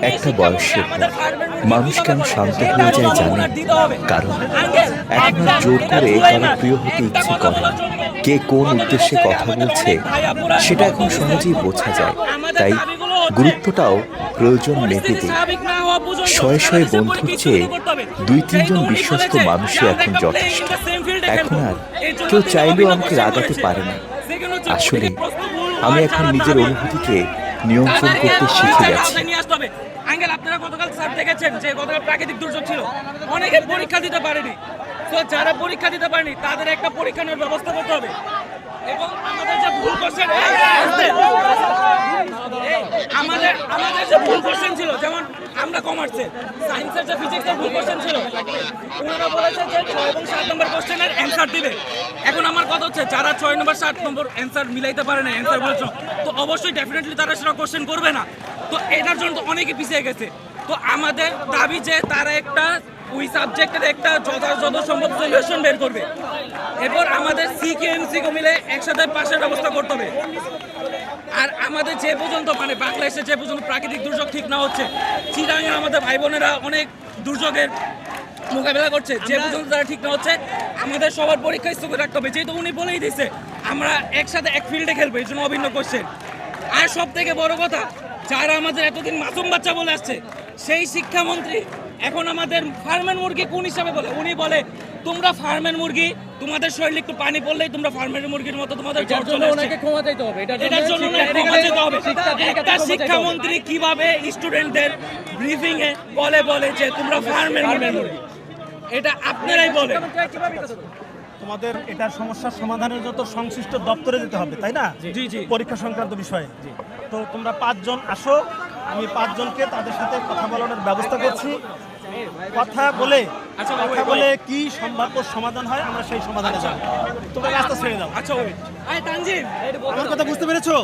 একটা বয়সের পর মানুষ কেন শান্ত হয়ে যায় জানেন? কারণ এখন আর জোর করে কারো প্রিয় হতে ইচ্ছে করে না। কে কোন উদ্দেশ্যে কথা বলছে সেটা এখন সহজেই বোঝা যায়। তাই গুরুত্বটাও প্রয়োজন মেপে দিই। শয়ে শয়ে বন্ধুর চেয়ে 2-3 জন বিশ্বস্ত মানুষই এখন যথেষ্ট। এখন আর কেউ চাইলেও আমাকে রাগাতে পারে না। আসলে আমি এখন নিজের অনুভূতিকে নিয়ন্ত্রণ করতে শিখে গেছি। আঙ্কেল, আপনারা গতকাল স্যার দেখেছেন যে গতকাল প্রাকৃতিক দুর্যোগ ছিল, অনেকে পরীক্ষা দিতে পারেনি। তো যারা পরীক্ষা দিতে পারেনি তাদের একটা পরীক্ষা নেওয়ার ব্যবস্থা করতে হবে। এবং আমাদের যে ভুল কোশ্চেন আমাদের যে ভুল কোশ্চেন ছিল, যেমন আমরা কমার্সে সায়েন্সের যে ফিজিক্সের ভুল কোশ্চেন ছিল, ওনারা বলেছে যে 6 এবং 7 নম্বর কোশ্চেনের অ্যান্সার দিবে। এখন আমার কথা হচ্ছে যারা 6 নম্বর 7 নম্বর অ্যান্সার মিলাইতে পারে না, অ্যান্সার বলেছ, তো অবশ্যই ডেফিনেটলি তারা সেটা কোশ্চেন করবে না। তো এটার জন্য তো অনেকে পিছিয়ে গেছে। তো আমাদের দাবি যে তারা একটা ওই সাবজেক্টের একটা যথাযথ সম্ভব সলিউশন বের করবে। এরপর আমাদের সিকিউ এমসিকিউ মিলে একসাথে পাশের ব্যবস্থা করতে হবে। আর আমাদের যে পর্যন্ত মানে বাংলাদেশে যে পর্যন্ত প্রাকৃতিক দুর্যোগ ঠিক না হচ্ছে, চিরাঙে আমাদের ভাই বোনেরা অনেক দুর্যোগের মোকাবেলা করছে, যে পর্যন্ত তারা ঠিক না হচ্ছে আমাদের সবার পরীক্ষা স্থগিত রাখতে হবে। যেহেতু উনি বলেই দিচ্ছে আমরা একসাথে এক ফিল্ডে খেলবো, এই জন্য অভিন্ন কোশ্চেন। আর সব থেকে বড় কথা, যারা আমাদের এতদিন মাসুম বাচ্চা বলে আসছে, সেই শিক্ষামন্ত্রী এখন আমাদের ফার্মের মুরগি কোন হিসাবে বলে? উনি বলে তোমরা ফার্মের মুরগি, তোমাদের শরীরে একটু পানি পড়লেই তোমরা ফার্মের মুরগির মতো তোমাদের জ্বর চলে আসছে। এটার জন্য ক্ষমা চাইতে হবে। একটা শিক্ষামন্ত্রী কিভাবে স্টুডেন্টদের ব্রিফিং এ বলে যে তোমরা ফার্মের মুরগি, এটা আপনারাই বলেন। তোমাদের এটার সমস্যার সমাধানের জন্য সংশ্লিষ্ট দপ্তরে যেতে হবে, তাই না? জি জি। পরীক্ষা সংক্রান্ত বিষয়ে। তো তোমরা 5 জন আসো, আমি 5 জনকে তাদের সাথে কথা বলানোর ব্যবস্থা করছি। কথা বলে কি সম্ভাব্য সমাধান হয় আমরা সেই সমাধানে যাব। তোমরা রাস্তা ছেড়ে দাও। আচ্ছা ওই তানজিম, আমার কথা বুঝতে পেরেছো?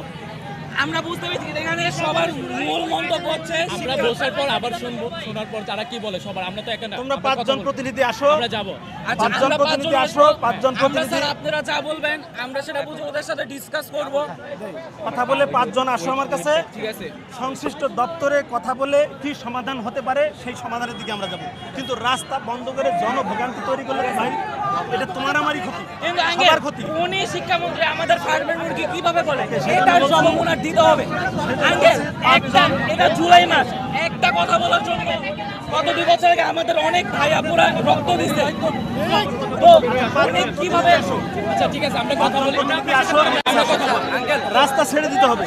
আমরা বুঝতে পেরেছি এখানে সবার মূল মন্তব্য হচ্ছে আমরা বসার পর আবার শুনবো, শোনার পর তারা কি বলে সবার, আমরা তো একা না। তোমরা 5 জন প্রতিনিধি আসো, আমরা যাব। আচ্ছা 5 জন প্রতিনিধি আসো, 5 জন প্রতিনিধি। স্যার আপনারা যা বলবেন আমরা সেটা বুঝে ওদের সাথে ডিসকাস করব। কথা বলে 5 জন আসো আমার কাছে। ঠিক আছে। সংশ্লিষ্ট দপ্তরে কথা বলে কি সমাধান হতে পারে সেই সমাধানের দিকে আমরা যাব। কিন্তু রাস্তা বন্ধ করে জনভোগান্তি তৈরি করলে ভাই এটা তোমার আমারই ক্ষতি, সবার ক্ষতি। উনি শিক্ষামন্ত্রী আমাদের ফার্মের মুরগি কিভাবে বলে এটার জবাব ওনার দিতে হবে। আঙ্কেল এটা জুলাই মাস, একটা কথা বলার জন্য গত 2 বছর আগে আমাদের অনেক ভাই আপুরা রক্ত দিচ্ছে। তো উনি কিভাবে? আচ্ছা ঠিক আছে, আমরা কথা বলি। আসো, রাস্তা ছেড়ে দিতে হবে।